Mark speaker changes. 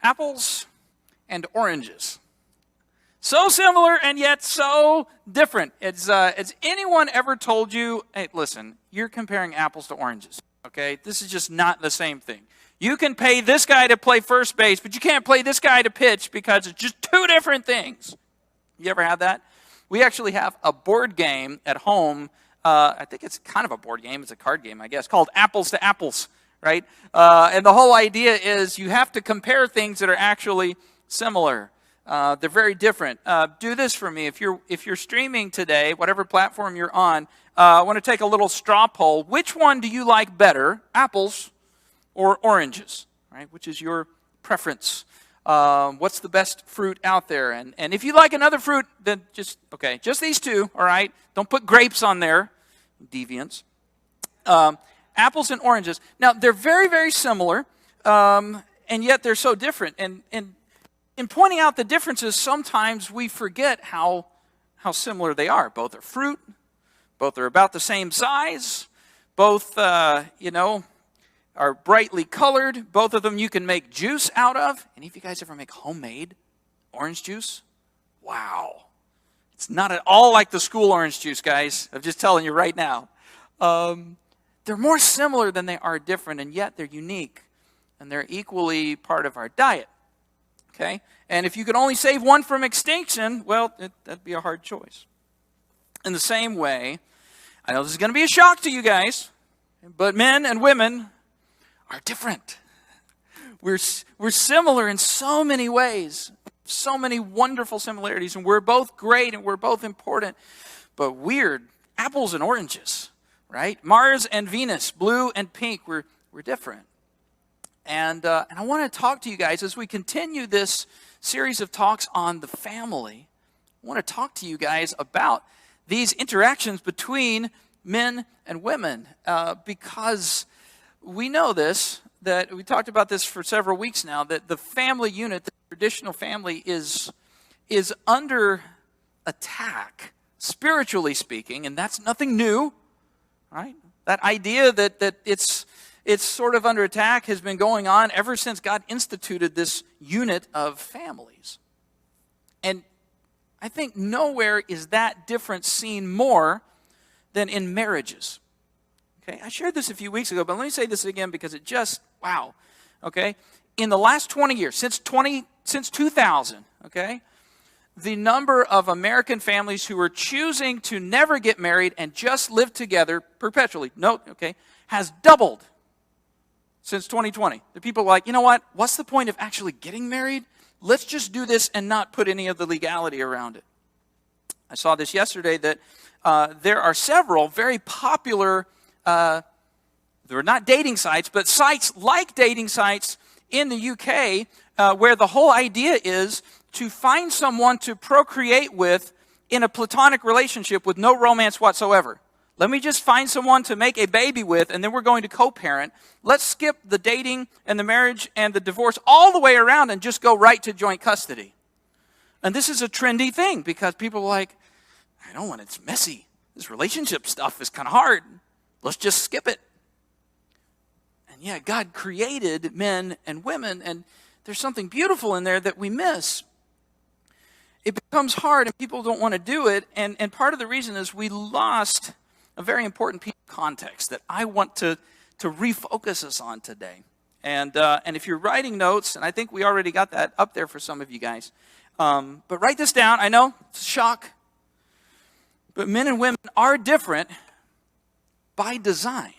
Speaker 1: Apples and oranges. So similar and yet so different. Has anyone ever told you, hey, listen, you're comparing apples to oranges, okay? This is just not the same thing. You can pay this guy to play first base, but you can't play this guy to pitch because it's just two different things. You ever had that? We actually have a board game at home. I think it's kind of a board game. It's a card game, I guess, called Apples to Apples, right? And the whole idea is you have to compare things that are actually similar. They're very different. Do this for me. If you're streaming today, whatever platform you're on, I want to take a little straw poll. Which one do you like better, apples or oranges? Right? Which is your preference? What's the best fruit out there? And if you like another fruit, then just these two, all right? Don't put grapes on there, deviants. Apples and oranges. Now, they're very, very similar, and yet they're so different. And in pointing out the differences, sometimes we forget how similar they are. Both are fruit. Both are about the same size. Both, are brightly colored. Both of them you can make juice out of. Any of you guys ever make homemade orange juice? Wow. It's not at all like the school orange juice, guys. I'm just telling you right now. They're more similar than they are different, and yet they're unique. And they're equally part of our diet. Okay? And if you could only save one from extinction, well, that'd be a hard choice. In the same way, I know this is going to be a shock to you guys, but men and women are different. We're similar in so many ways, so many wonderful similarities, and we're both great and we're both important, but weird. Apples and oranges, right? Mars and Venus, blue and pink, we're different. And I want to talk to you guys as we continue this series of talks on the family. I want to talk to you guys about these interactions between men and women because we know this, that we talked about this for several weeks now, that the family unit, the traditional family, is under attack, spiritually speaking, and that's nothing new, right? That idea that it's sort of under attack has been going on ever since God instituted this unit of families. And I think nowhere is that difference seen more than in marriages. Okay, I shared this a few weeks ago, but let me say this again because it just, wow. Okay, in the last 20 years, since 2000, okay, the number of American families who are choosing to never get married and just live together perpetually, has doubled since 2020. The people are like, you know what? What's the point of actually getting married? Let's just do this and not put any of the legality around it. I saw this yesterday that there are several very popular they're not dating sites, but sites like dating sites in the UK where the whole idea is to find someone to procreate with in a platonic relationship with no romance whatsoever. Let me just find someone to make a baby with, and then we're going to co-parent. Let's skip the dating and the marriage and the divorce all the way around and just go right to joint custody. And this is a trendy thing because people are like, I don't want it, it's messy. This relationship stuff is kind of hard. Let's just skip it. And yeah, God created men and women, and there's something beautiful in there that we miss. It becomes hard, and people don't want to do it, and part of the reason is we lost a very important piece of context that I want to refocus us on today. And if you're writing notes, and I think we already got that up there for some of you guys, but write this down. I know, it's a shock, but men and women are different by design.